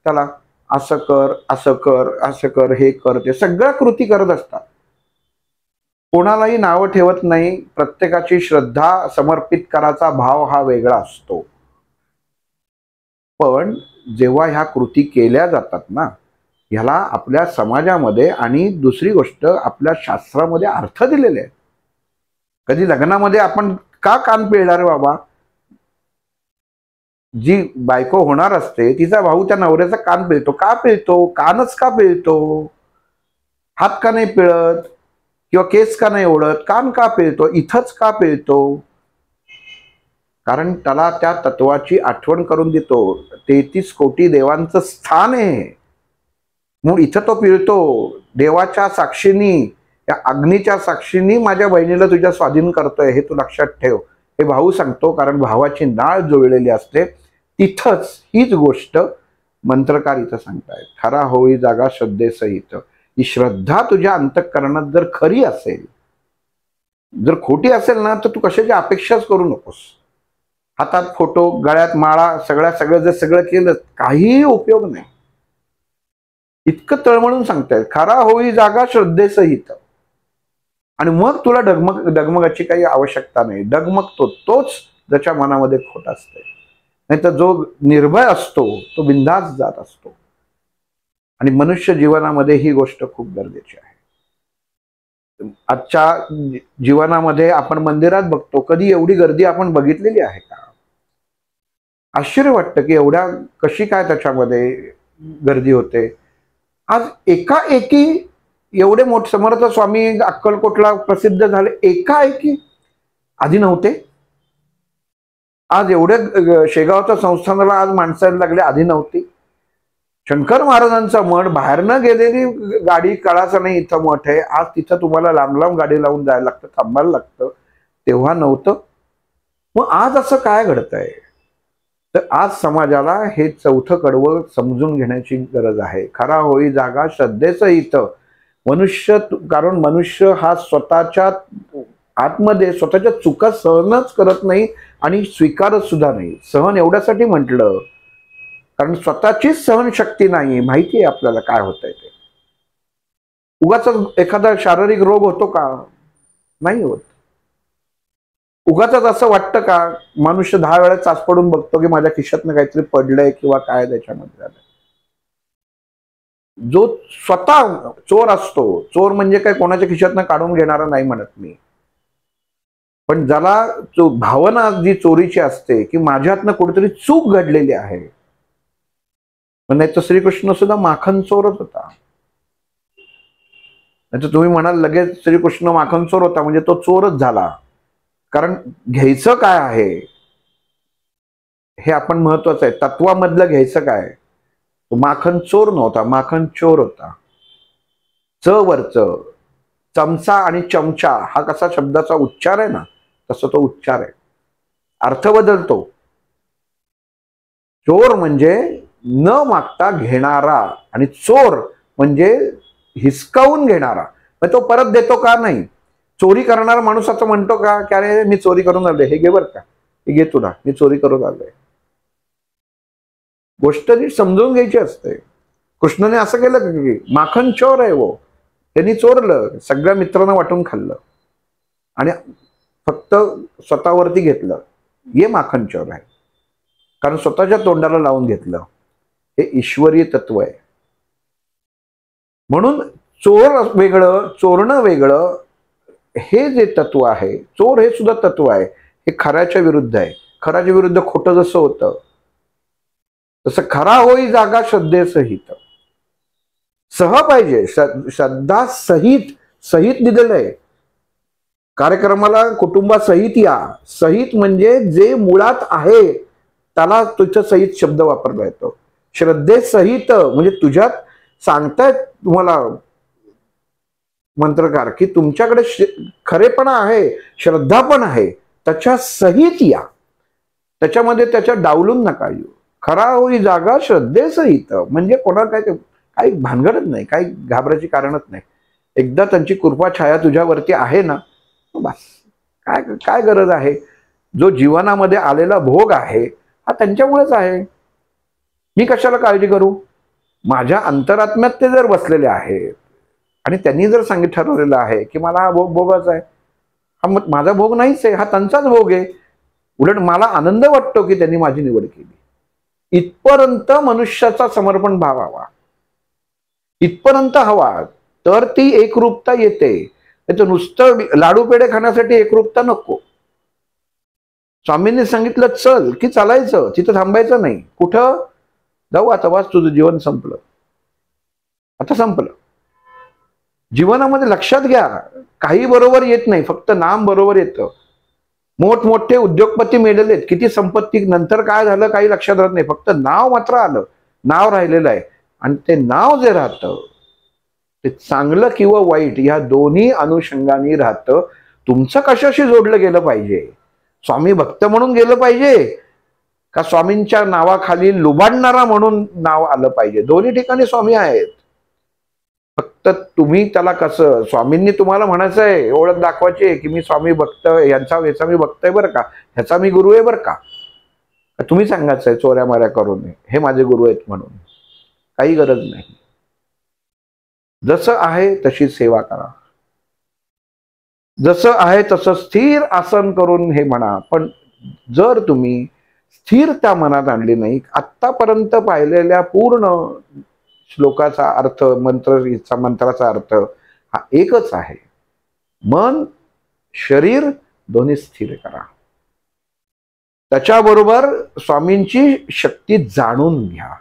त्याला असं कर, असं कर, असं कर, हे कर, ते सगळ्या कृती करत असतात. कोणालाही नावं ठेवत नाही. प्रत्येकाची श्रद्धा समर्पित करायचा भाव हा वेगळा असतो. पण जेव्हा ह्या कृती केल्या जातात ना, ह्याला आपल्या समाजामध्ये आणि दुसरी गोष्ट आपल्या शास्त्रामध्ये अर्थ दिलेले आहेत. कधी लग्नामध्ये आपण का कान पिळणार बाबा? जी बायको होणार असते तिचा भाऊ त्या नवऱ्याचा कान पिळतो. का पिळतो? कानच का पिळतो? हात का नाही पिळत? किंवा केस का नाही ओढत? कान का पिळतो? इथंच का पिळतो? कारण त्याला त्या तत्वाची आठवण करून देतो. 33 कोटी देवांचं स्थान आहे. मग इथं तो पिळतो देवाच्या साक्षीनी, त्या अग्नीच्या साक्षीनी माझ्या बहिणीला तुझ्या स्वाधीन करतोय हे तू लक्षात ठेव, हे भाऊ सांगतो. कारण भावाची नाळ जुळलेली असते. तिथंच हीच गोष्ट मंत्रकार इथं सांगतायत. खरा होई जागा श्रद्धेसहित. ही श्रद्धा तुझ्या अंतःकरणात जर खरी असेल, जर खोटी असेल ना, तर तू कशाची अपेक्षाच करू नकोस. हातात फोटो, गळ्यात माळा, सगळं जर सगळं केलं काहीही उपयोग नाही. इतकं तळमळून सांगतायत खरा होई जागा श्रद्धेसहित. आणि मग तुला डगमगाची काही आवश्यकता नाही. डगमगतो तोच ज्याच्या मनामध्ये खोट असते. नाही तर जो निर्भय असतो तो बिनधास्त जात असतो. आणि मनुष्य जीवनामध्ये ही गोष्ट खूप गरजेची आहे. आजच्या जीवनामध्ये आपण मंदिरात बघतो, कधी एवढी गर्दी आपण बघितलेली आहे का? आश्चर्य वाटतं की एवढ्या कशी काय त्याच्यामध्ये गर्दी होते. आज एकाएकी एवढे मोठे समर्थ स्वामी अक्कलकोटला प्रसिद्ध झाले, एकाएकी. आधी नव्हते. आज एवढे शेगावच्या संस्थानाला आज माणसाला लागले, आधी नव्हती. शंकर महाराजांचा मठ बाहेर न गेलेली गाडी काळाचा नाही, इथं मठ आहे. आज तिथं तुम्हाला लांब लांब गाडी लावून जायला लागतं, थांबायला लागतं. तेव्हा नव्हतं. मग आज असं काय घडतंय? तर आज समाजाला हे चौथं कडवं समजून घेण्याची गरज आहे. खरा होई जागा श्रद्धेसहित. मनुष्य, कारण मनुष्य हा स्वतःच्या आतमध्ये स्वतःच्या चुका सहनच करत नाही आणि स्वीकारत सुद्धा नाही. सहन एवढ्यासाठी म्हटलं कारण स्वतःचीच सहनशक्ती नाही. माहिती आहे आपल्याला काय होतंय ते. उगाच एखादा शारीरिक रोग होतो का? नाही होत. उगाच असं वाटतं का मनुष्य 10 वेळा चाच पडून बघतो की माझ्या खिशातनं काहीतरी पडलंय किंवा काय त्याच्यामध्ये झालंय. जो स्वतः चोर असतो, चोर म्हणजे काय कोणाच्या खिशातनं काढून घेणारा नाही म्हणत मी, पण ज्याला भावना जी चोरीची असते की माझ्यातनं कुठेतरी चूक घडलेली आहे. नाही तर श्रीकृष्ण सुद्धा माखन चोरच होता. नाही तर तुम्ही म्हणाल लगेच श्रीकृष्ण माखन चोर होता म्हणजे तो चोरच झाला. कारण घ्यायचं काय आहे हे आपण महत्वाचं आहे. तत्वामधलं घ्यायचं काय? तो माखन चोर नव्हता, माखन चोर होता. च वरचं चमचा आणि चमचा हा कसा शब्दाचा उच्चार आहे ना, तसं तो उच्चार आहे. अर्थ बदलतो. चोर म्हणजे न मागता घेणारा आणि चोर म्हणजे हिसकावून घेणारा. मग तो परत देतो का? नाही. चोरी करणारा माणूस असं म्हणतो का की अरे मी चोरी करून आलोय, हे घे बरं का, हे घे तुला, मी चोरी करून आलोय. गोष्ट नीट समजून घ्यायची असते. कृष्णाने असं केलं की माखन चोर आहे वो, त्यांनी चोरलं, सगळ्या मित्रांना वाटून खाल्लं आणि फक्त स्वतःवरती घेतलं. हे माखन चोर आहे. कारण स्वतःच्या तोंडाला लावून घेतलं. हे ईश्वरीय तत्व आहे. म्हणून चोर वेगळं, चोरणं वेगळं, हे जे तत्व आहे, चोर हे सुद्धा तत्व आहे. हे खऱ्याच्या विरुद्ध आहे. खऱ्याच्या विरुद्ध खोटं जसं होतं तसं खरा होई जागा श्रद्धेसहित. सह पाहिजे, श्रद्धा सहित. सहित दिलेलं आहे. कार्यक्रमाला कुटुंबासहित या. सहित म्हणजे जे मुळात आहे त्याला तुझं सहित शब्द वापरला येतो. श्रद्धेसहित म्हणजे तुझ्यात सांगतायत तुम्हाला मंत्रकार की तुमच्याकडे खरेपणा आहे, श्रद्धा पण आहे, त्याच्या सहित या. त्याच्यामध्ये त्याच्या डावलून नका येऊ. खरा होई जागा श्रद्धेसहित म्हणजे कोणाला काही भानगडच नाही, काही घाबरायची कारणच नाही. एकदा त्यांची कृपा छाया तुझ्यावरती आहे ना, बस. काय काय गरज आहे? जो जीवनामध्ये आलेला भोग आहे हा त्यांच्यामुळेच आहे. मी कशाला काळजी करू? माझ्या अंतरात्म्यात ते जर बसलेले आहेत आणि त्यांनी जर ठरवलेलं आहे की मला हा भोग भोगायचा आहे, हा माझा भोग नाहीच आहे, हा त्यांचाच भोग आहे. उलट मला आनंद वाटतो की त्यांनी माझी निवड केली. इथपर्यंत मनुष्याचा समर्पण भाव हवा, इथपर्यंत हवा, तर ती एकरूपता येते. तर नुसतं लाडू पेढे खाण्यासाठी एकरूपता नको. स्वामींनी सांगितलं चल की चालायचं, तिथं थांबायचं नाही. कुठं जाऊ आता, बस तुझं जीवन संपलं, आता संपलं. जीवनामध्ये लक्षात घ्या, काही बरोबर येत नाही, फक्त नाम बरोबर येतं. मोठमोठे उद्योगपती मेलेले आहेत, किती संपत्ती, नंतर काय झालं काही लक्षात राहत नाही, फक्त नाव मात्र आलं, नाव राहिलेलं आहे. आणि ते नाव जे राहतं ते चांगलं किंवा वाईट या दोन्ही अनुषंगाने राहतं. तुमचं कशाशी जोडलं गेलं पाहिजे? स्वामी भक्त म्हणून गेलं पाहिजे का स्वामींच्या नावाखाली लुबाडणारा म्हणून नाव आलं पाहिजे? दोन्ही ठिकाणी स्वामी आहेत. फक्त तुम्ही त्याला कसं, स्वामींनी तुम्हाला म्हणायचं आहे, ओळख दाखवायची आहे की मी स्वामी भक्त, याचा मी भक्त आहे बरं का, ह्याचा मी गुरु आहे बरं का. तुम्ही सांगायचं आहे चोऱ्या माऱ्या करू नये, हे माझे गुरु आहेत म्हणून? काही गरज नाही. जसं आहे तशी सेवा करा, जसं आहे तसं स्थिर आसन करून हे म्हणा. पण जर तुम्ही स्थिरता मनात आणली नाही, आत्तापर्यंत पाहिलेल्या पूर्ण श्लोकाचा अर्थ, मंत्राचा अर्थ हा एकच आहे. मन शरीर दोन्ही स्थिर करा. त्याच्याबरोबर स्वामींची शक्ती जाणून घ्या,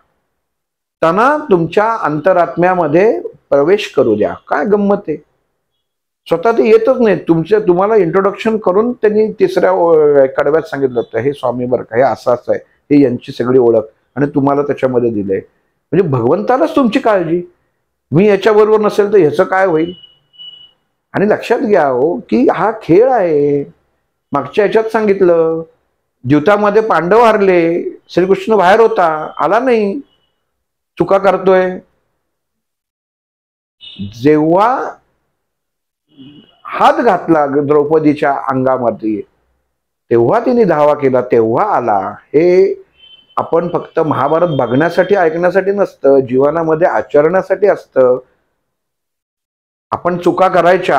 त्यांना तुमच्या अंतरात्म्यामध्ये प्रवेश करू द्या. काय गंमत आहे, स्वतः ते येतच नाही. तुम्हाला इंट्रोडक्शन करून त्यांनी तिसऱ्या कडव्यात सांगितलं होतं, हे स्वामी बरं का, हे असं असं आहे, हे यांची सगळी ओळख, आणि तुम्हाला त्याच्यामध्ये दिलंय. म्हणजे भगवंतालाच तुमची काळजी, मी याच्याबरोबर नसेल तर ह्याचं काय होईल? आणि लक्षात घ्या हो की हा खेळ आहे. मागच्या ह्याच्यात सांगितलं, द्यूतामध्ये पांडव हरले, श्रीकृष्ण बाहेर होता, आला नाही, चुका करतोय. जेव्हा हात घातला द्रौपदीच्या अंगामध्ये तेव्हा तिने धावा केला, तेव्हा आला. हे आपण फक्त महाभारत बघण्यासाठी ऐकण्यासाठी नसतं, जीवनामध्ये आचरण्यासाठी असतं. आपण चुका करायच्या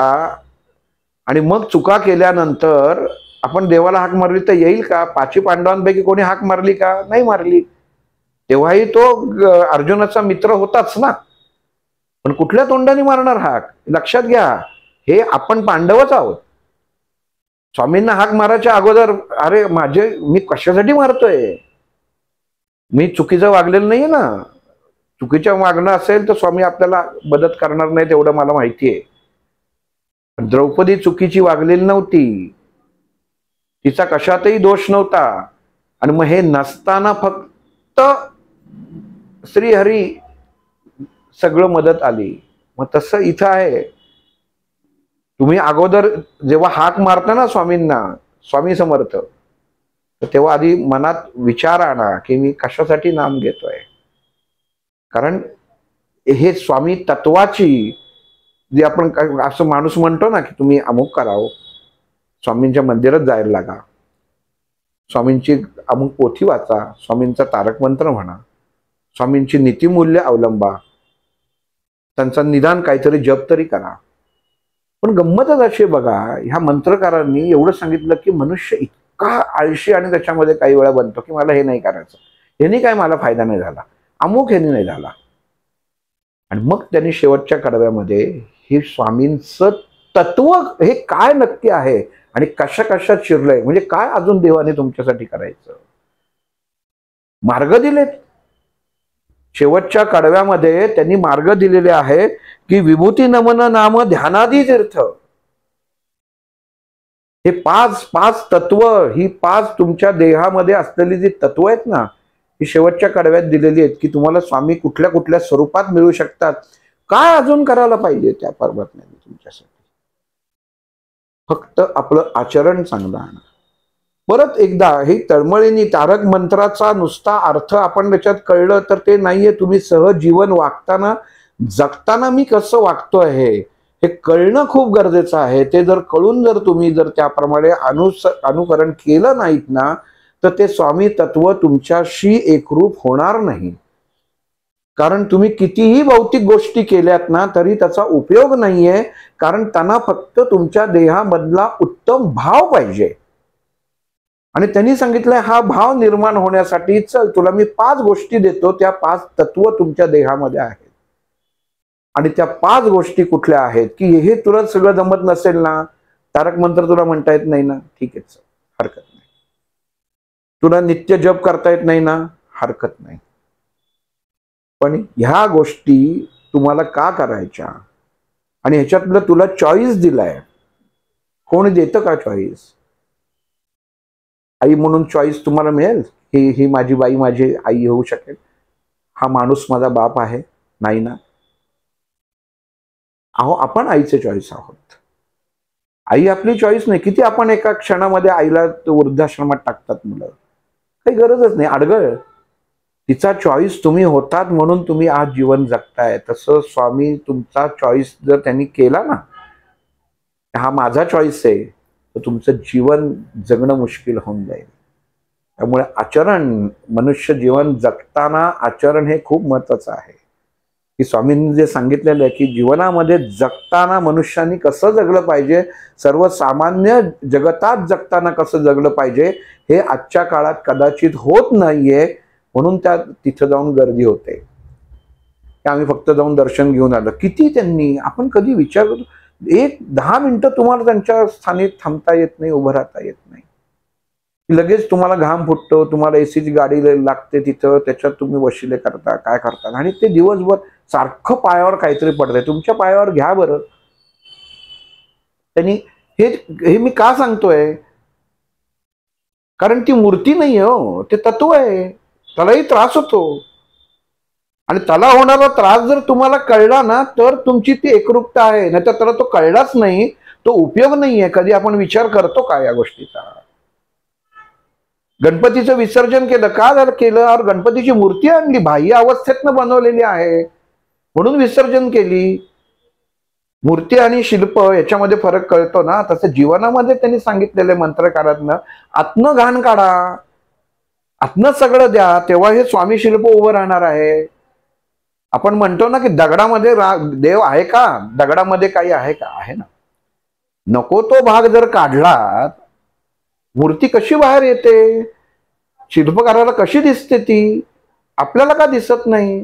आणि मग चुका केल्यानंतर आपण देवाला हाक मारली तर येईल का? 5 पांडवांपैकी कोणी हाक मारली का? नाही मारली. तेव्हाही तो अर्जुनाचा मित्र होताच ना, पण कुठल्या तोंडाने मारणार हाक? लक्षात घ्या, हे आपण पांडवच आहोत. स्वामींना हाक मारायच्या अगोदर अरे मी कशासाठी मारतोय? मी चुकीचं वागलेलं नाहीये ना. चुकीचं वागणं असेल तर स्वामी आपल्याला मदत करणार नाही, तेवढं मला माहिती आहे. द्रौपदी चुकीची वागलेली नव्हती, तिचा कशातही दोष नव्हता. आणि मग हे नसताना फक्त श्रीहरी सगळं मदत आली. मग तसं इथं आहे. तुम्ही अगोदर जेव्हा हाक मारता ना स्वामींना, स्वामी समर्थ, तर तेव्हा आधी मनात विचार आणा की मी कशासाठी नाम घेतोय. कारण हे स्वामी तत्वाची जी आपण असं माणूस म्हणतो ना की तुम्ही अमुक करावं, स्वामींच्या मंदिरात जायला लागा, स्वामींची अमुक पोथी वाचा, स्वामींचा तारक मंत्र म्हणा, स्वामींची नीतिमूल्य अवलंबा, त्यांचा निदान काहीतरी जप तरी करा. पण गंमतच अशी बघा, ह्या मंत्रकारांनी एवढं सांगितलं की मनुष्य इतका आळशी आणि त्याच्यामध्ये काही वेळा बनतो की मला हे नाही करायचं, ह्यानी काय मला फायदा नाही झाला, अमुक ह्यानी नाही झाला. आणि मग त्यांनी शेवटच्या कडव्यामध्ये हे स्वामींचं तत्व हे काय नक्की आहे आणि कशा कशात शिरलंय, म्हणजे काय अजून देवाने तुमच्यासाठी करायचं, मार्ग दिलेत. शेवटच्या कडव्यामध्ये त्यांनी मार्ग दिलेले आहे की विभूती नमन नाम ध्यानादी तीर्थ. हे पाच तत्व, ही 5 तुमच्या देहामध्ये असलेली जी तत्व आहेत ना, ही शेवटच्या कडव्यात दिलेली आहेत की तुम्हाला स्वामी कुठल्या कुठल्या स्वरूपात मिळू शकतात. काय अजून करायला पाहिजे त्या परमात्म्याने तुमच्यासाठी? फक्त आपलं आचरण चांगलं आणा. परत एकदा हे तळमळीने तारक मंत्राचा नुसता अर्थ आपण त्याच्यात कळलं तर ते नाहीये. तुम्ही सहज जीवन वागताना जगताना मी कसं वागतोय हे कळणं खूप गरजेचं आहे. ते जर कळून जर तुम्ही जर त्याप्रमाणे अनुकरण केलं नाहीत ना, तर ते स्वामी तत्व तुमच्याशी एकरूप होणार नाही. कारण तुम्ही कितीही भौतिक गोष्टी केल्यात ना तरी त्याचा उपयोग नाहीये, कारण त्यांना फक्त तुमच्या देहामधला उत्तम भाव पाहिजे. आणि त्यांनी सांगितलंय हा भाव निर्माण होण्यासाठी चल तुला मी 5 गोष्टी देतो, त्या 5 तत्व तुमच्या देहामध्ये आहेत. आणि त्या 5 गोष्टी कुठल्या आहेत की हे तुला सगळं जमत नसेल ना, तारक मंत्र तुला म्हणता येत नाही ना, ठीक आहे, हरकत नाही. तुला नित्य जप करता येत नाही ना, हरकत नाही. पण ह्या गोष्टी तुम्हाला का करायच्या आणि ह्याच्यातलं तुला चॉईस दिलाय, कोणी देतं का चॉईस? आई म्हणून चॉईस तुम्हाला मिळेल? ही ही माझी बाई माझी आई होऊ शकेल? हा माणूस माझा बाप आहे? नाही ना. अहो, आपण आईचे चॉईस आहोत. आई आपली चॉईस नाही. किती आपण एका क्षणामध्ये आईला वृद्धाश्रमात टाकतात मुलं. काही गरजच नाही. अडगळ. तिचा चॉईस तुम्ही होतात म्हणून तुम्ही आज जीवन जगताय. तसं स्वामी तुमचा चॉईस जर त्यांनी केला ना, हा माझा चॉईस आहे, तर तुमचं जीवन जगणं मुश्किल होऊन जाईल. त्यामुळे आचरण, मनुष्य जीवन जगताना आचरण हे खूप महत्वाचं आहे. की स्वामींनी जे सांगितलेलं आहे की जीवनामध्ये जगताना मनुष्यानी कसं जगलं पाहिजे, सर्वसामान्य जगतात जगताना कसं जगलं पाहिजे, हे आजच्या काळात कदाचित होत नाहीये. म्हणून त्या तिथं जाऊन गर्दी होते की आम्ही फक्त जाऊन दर्शन घेऊन आलो. किती त्यांनी, आपण कधी विचार करतो, 1-10 मिनिटं तुम्हाला त्यांच्या स्थानी थांबता येत नाही, उभं राहता येत नाही. लगेच तुम्हाला घाम फुटतो, तुम्हाला एसीची गाडी लागते तिथं, त्याच्यात तुम्ही वशिले करता, काय करता, आणि ते दिवसभर सारखं पायावर काहीतरी पडतंय. तुमच्या पायावर घ्या बरं. त्यांनी हे हे मी का सांगतोय? कारण ती मूर्ती नाही हो, ते तत्व आहे. त्यालाही त्रास होतो, आणि त्याला होणारा त्रास जर तुम्हाला कळला ना, तर तुमची ती एकरूपता आहे. नाही तर त्याला तो कळलाच नाही, तो उपयोग नाहीये. कधी आपण विचार करतो का या गोष्टीचा? गणपतीचं विसर्जन केलं का जर केलं? और गणपतीची मूर्ती आणली, बाह्य अवस्थेतनं बनवलेली आहे म्हणून विसर्जन केली. मूर्ती आणि शिल्प याच्यामध्ये फरक कळतो ना. तसं जीवनामध्ये त्यांनी सांगितलेले मंत्रकारातनं, आतनं घाण काढा, आतनं सगळं द्या, तेव्हा हे स्वामी शिल्प उभं राहणार आहे. आपण म्हणतो ना की दगडामध्ये देव आहे का? दगडामध्ये काही आहे का? आहे ना. नको तो भाग जर काढला, मूर्ती कशी बाहेर येते? शिल्पकाराला कशी दिसते ती? आपल्याला का दिसत नाही?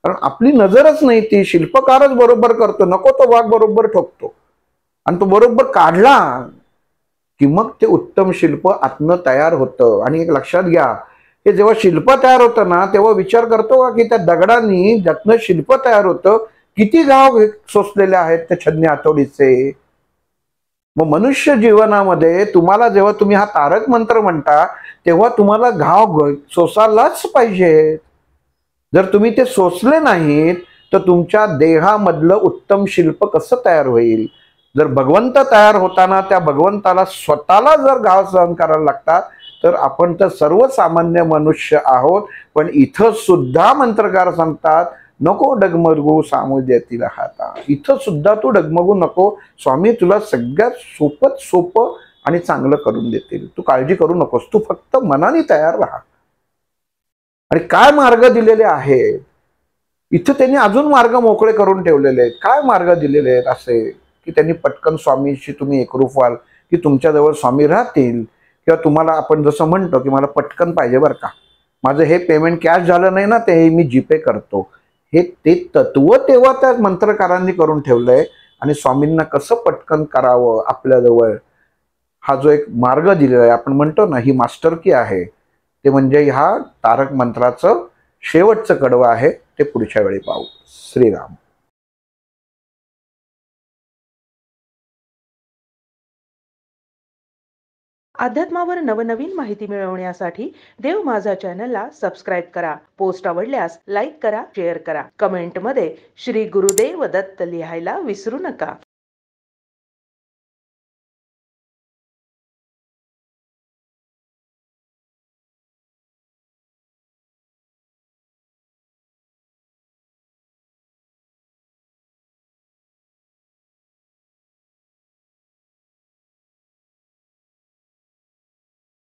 कारण आपली नजरच नाही ती. शिल्पकारच बरोबर करतो, नको तो भाग बरोबर ठोकतो, आणि तो बरोबर काढला की मग ते उत्तम शिल्प आत्म तयार होतं. आणि एक लक्षात घ्या, हे जेव्हा शिल्प तयार होतं ना, तेव्हा विचार करतो का की त्या दगडांनी ज्यातनं शिल्प तयार होतं, किती घाव सोसलेले आहेत त्या छन्नी हातोडीचे. मग मनुष्य जीवनामध्ये तुम्हाला जेव्हा तुम्ही हा तारक मंत्र म्हणता, तेव्हा तुम्हाला घाव सोसायलाच पाहिजे. जर तुम्ही ते सोसले नाहीत, तर तुमच्या देहामधलं उत्तम शिल्प कसं तयार होईल? जर भगवंत तयार होताना त्या भगवंताला स्वतःला जर घाव सहन करायला लागतात, तर आपण तर सर्वसामान्य मनुष्य आहोत. पण इथं सुद्धा मंत्रकार सांगतात, नको डगमगू सामुद्यातील हाता. इथं सुद्धा तू डगमगू नको. स्वामी तुला सगळ्यात सोपं आणि चांगलं करून देतील. तू काळजी करू नकोस, तू फक्त मनाने तयार राहा. आणि काय मार्ग दिलेले आहेत इथं, त्यांनी अजून मार्ग मोकळे करून ठेवलेले आहेत. काय मार्ग दिलेले आहेत असे की त्यांनी पटकन स्वामीशी तुम्ही एकरूप व्हाल, की तुमच्याजवळ स्वामी राहतील, किंवा तुम्हाला आपण जसं म्हणतो की मला पटकन पाहिजे बरं का, माझं हे पेमेंट कॅश झालं नाही ना, ते मी जीपे करतो. हे ते तत्व तेव्हा त्या मंत्रकारांनी करून ठेवलंय. आणि स्वामींना कसं पटकन करावं आपल्याजवळ, हा जो एक मार्ग दिलेला आहे, आपण म्हणतो ना ही मास्टर की आहे, ते म्हणजे ह्या तारक मंत्राचं शेवटचं कडवं आहे. ते पुढच्या वेळी पाहू. श्रीराम. अध्यात्मावर नवनवीन माहिती मिळवण्यासाठी देव माझा चॅनलला सबस्क्राईब करा. पोस्ट आवडल्यास लाईक करा, शेअर करा. कमेंटमध्ये श्री गुरुदेव दत्त लिहायला विसरू नका.